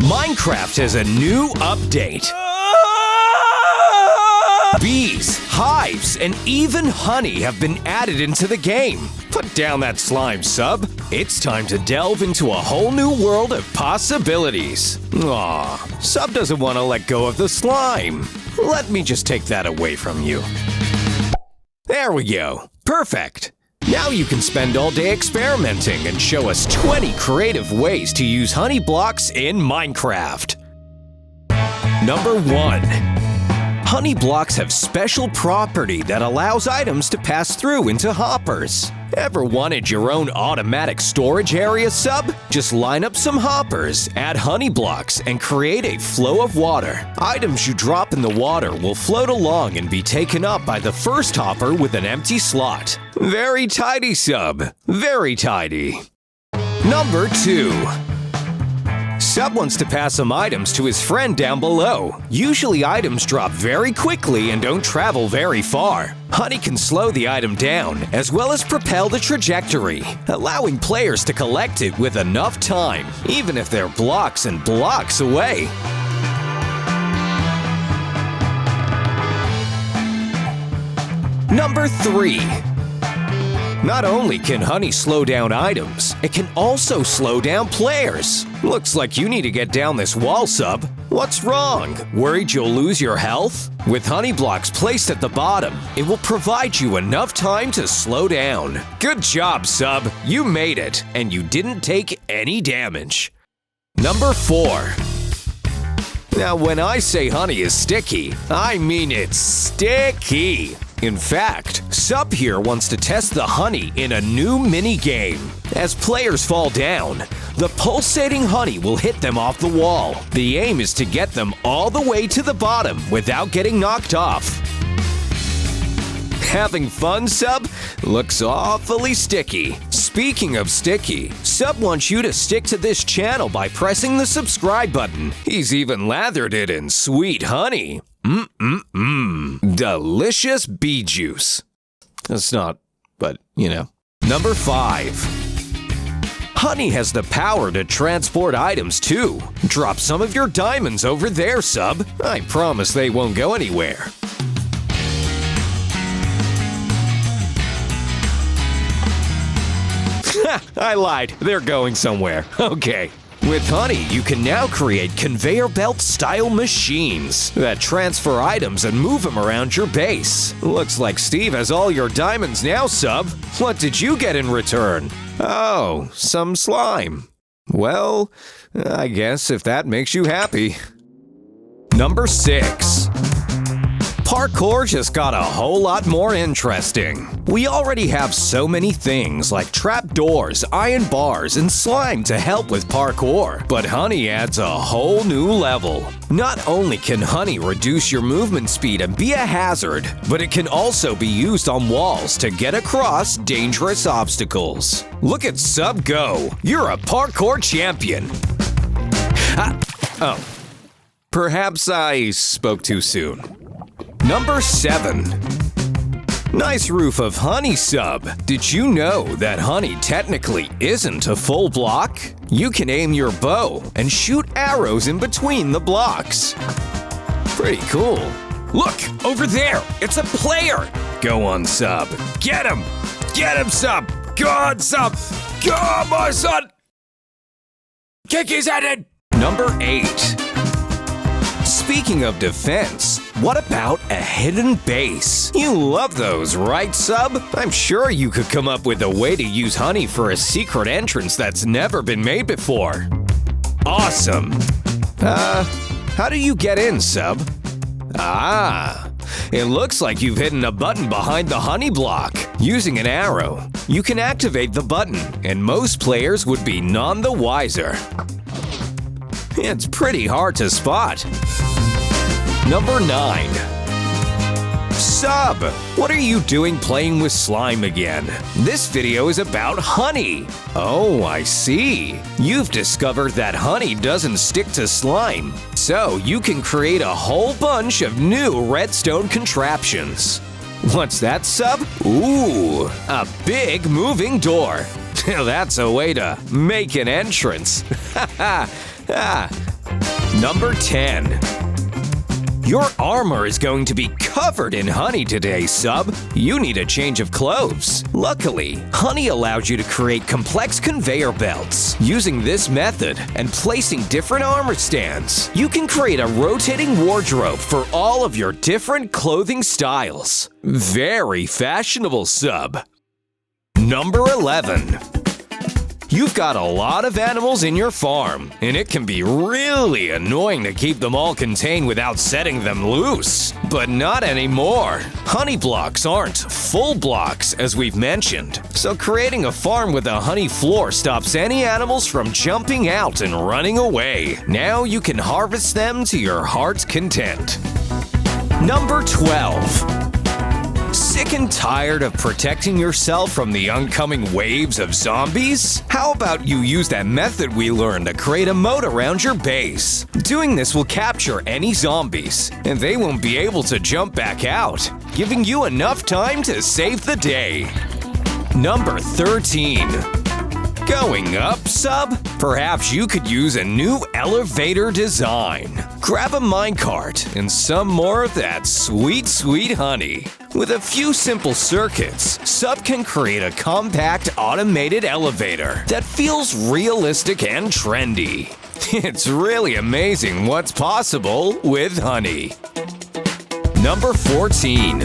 Minecraft has a new update. Bees, hives, and even honey have been added into the game. Put down that slime, sub. It's time to delve into a whole new world of possibilities. Aw, sub doesn't want to let go of the slime. Let me just take that away from you. There we go. Perfect. Now you can spend all day experimenting and show us 20 creative ways to use honey blocks in Minecraft. Number 1. Honey blocks have special property that allows items to pass through into hoppers. Ever wanted your own automatic storage area, sub? Just line up some hoppers, add honey blocks, and create a flow of water. Items you drop in the water will float along and be taken up by the first hopper with an empty slot. Very tidy, sub. Very tidy. Number 2. Sub wants to pass some items to his friend down below. Usually items drop very quickly and don't travel very far. Honey can slow the item down, as well as propel the trajectory, allowing players to collect it with enough time, even if they're blocks and blocks away. Number 3. Not only can honey slow down items, it can also slow down players. Looks like you need to get down this wall, sub. What's wrong? Worried you'll lose your health? With honey blocks placed at the bottom, it will provide you enough time to slow down. Good job, sub. You made it, and you didn't take any damage. Number 4. Now, when I say honey is sticky, I mean it's sticky. In fact, Sub here wants to test the honey in a new mini-game. As players fall down, the pulsating honey will hit them off the wall. The aim is to get them all the way to the bottom without getting knocked off. Having fun, Sub? Looks awfully sticky. Speaking of sticky, Sub wants you to stick to this channel by pressing the subscribe button. He's even lathered it in sweet honey. Delicious bee juice. It's not, but you know. Number 5. Honey has the power to transport items too. Drop some of your diamonds over there, sub. I promise they won't go anywhere. I lied. They're going somewhere. Okay. With honey, you can now create conveyor belt style machines that transfer items and move them around your base. Looks like Steve has all your diamonds now, sub. What did you get in return? Oh, some slime. Well, I guess if that makes you happy. Number 6. Parkour just got a whole lot more interesting. We already have so many things like trapdoors, iron bars, and slime to help with parkour, but honey adds a whole new level. Not only can honey reduce your movement speed and be a hazard, but it can also be used on walls to get across dangerous obstacles. Look at Sub go! You're a parkour champion! Oh. Perhaps I spoke too soon. Number 7. Nice roof of honey, sub. Did you know that honey technically isn't a full block? You can aim your bow and shoot arrows in between the blocks. Pretty cool. Look, over there, it's a player. Go on, sub. Get him! Get him, sub! Go on, sub! Come on, son! Kick his head in! Number 8. Speaking of defense, what about a hidden base? You love those, right, sub? I'm sure you could come up with a way to use honey for a secret entrance that's never been made before. Awesome. How do you get in, sub? Ah, it looks like you've hidden a button behind the honey block. Using an arrow, you can activate the button, and most players would be none the wiser. It's pretty hard to spot. Number 9. Sub, what are you doing playing with slime again? This video is about honey. Oh, I see. You've discovered that honey doesn't stick to slime, so you can create a whole bunch of new redstone contraptions. What's that, sub? Ooh, a big moving door. That's a way to make an entrance. Number 10. Your armor is going to be covered in honey today, sub. You need a change of clothes. Luckily, honey allows you to create complex conveyor belts. Using this method and placing different armor stands, you can create a rotating wardrobe for all of your different clothing styles. Very fashionable, sub. Number 11. You've got a lot of animals in your farm, and it can be really annoying to keep them all contained without setting them loose. But not anymore. Honey blocks aren't full blocks, as we've mentioned. So creating a farm with a honey floor stops any animals from jumping out and running away. Now you can harvest them to your heart's content. Number 12. Sick and tired of protecting yourself from the oncoming waves of zombies? How about you use that method we learned to create a moat around your base? Doing this will capture any zombies, and they won't be able to jump back out, giving you enough time to save the day. Number 13. Going up, sub? Perhaps you could use a new elevator design. Grab a minecart and some more of that sweet, sweet honey. With a few simple circuits, sub can create a compact automated elevator that feels realistic and trendy. It's really amazing what's possible with honey. Number 14.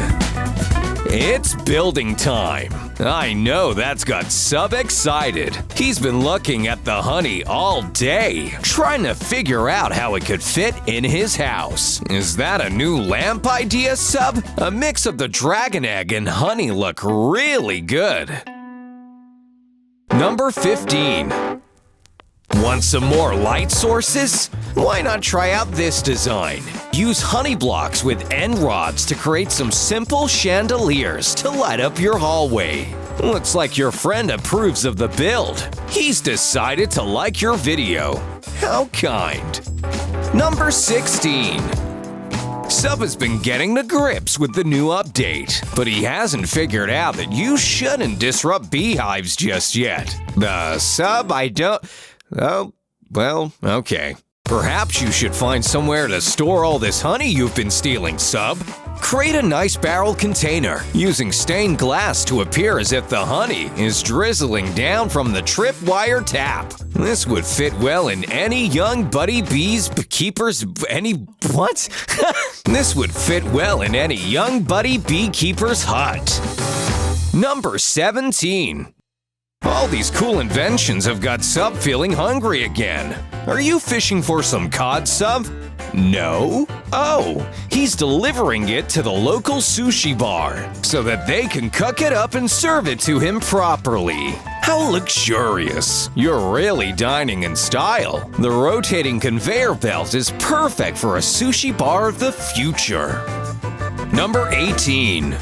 It's building time. I know that's got Sub excited. He's been looking at the honey all day, trying to figure out how it could fit in his house. Is that a new lamp idea, Sub? A mix of the dragon egg and honey look really good. Number 15. Want some more light sources? Why not try out this design? Use honey blocks with end rods to create some simple chandeliers to light up your hallway. Looks like your friend approves of the build. He's decided to like your video. How kind. Number 16. Sub has been getting to grips with the new update, but he hasn't figured out that you shouldn't disrupt beehives just yet. Sub, I don't... Oh, well, okay. Perhaps you should find somewhere to store all this honey you've been stealing, Sub. Create a nice barrel container, using stained glass to appear as if the honey is drizzling down from the tripwire tap. This would fit well in any young buddy bees keepers what? This would fit well in any young buddy beekeeper's hut. Number 17. All these cool inventions have got Sub feeling hungry again. Are you fishing for some cod, Sub? No? Oh, he's delivering it to the local sushi bar so that they can cook it up and serve it to him properly. How luxurious. You're really dining in style. The rotating conveyor belt is perfect for a sushi bar of the future. Number 18.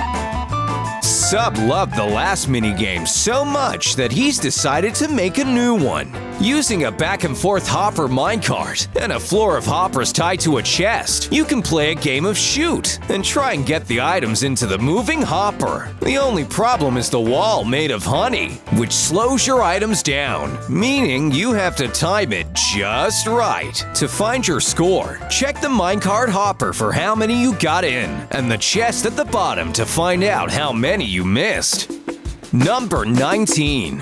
Sub loved the last minigame so much that he's decided to make a new one. Using a back-and-forth hopper minecart and a floor of hoppers tied to a chest, you can play a game of shoot and try and get the items into the moving hopper. The only problem is the wall made of honey, which slows your items down, meaning you have to time it just right. To find your score, check the minecart hopper for how many you got in, and the chest at the bottom to find out how many you missed. Number 19.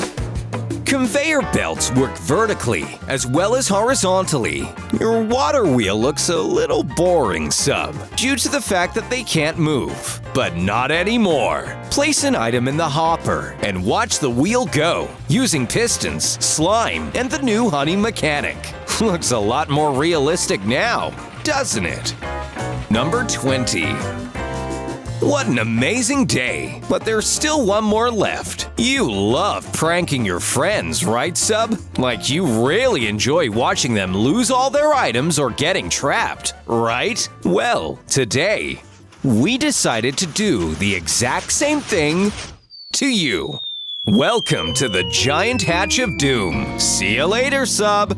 Conveyor belts work vertically as well as horizontally. Your water wheel looks a little boring, Sub, due to the fact that they can't move. But not anymore. Place an item in the hopper and watch the wheel go, using pistons, slime, and the new honey mechanic. Looks a lot more realistic now, doesn't it? Number 20. What an amazing day, but there's still one more left. You love pranking your friends, right, Sub? Like you really enjoy watching them lose all their items or getting trapped, right? Well, today, we decided to do the exact same thing to you. Welcome to the giant hatch of doom. See you later, Sub.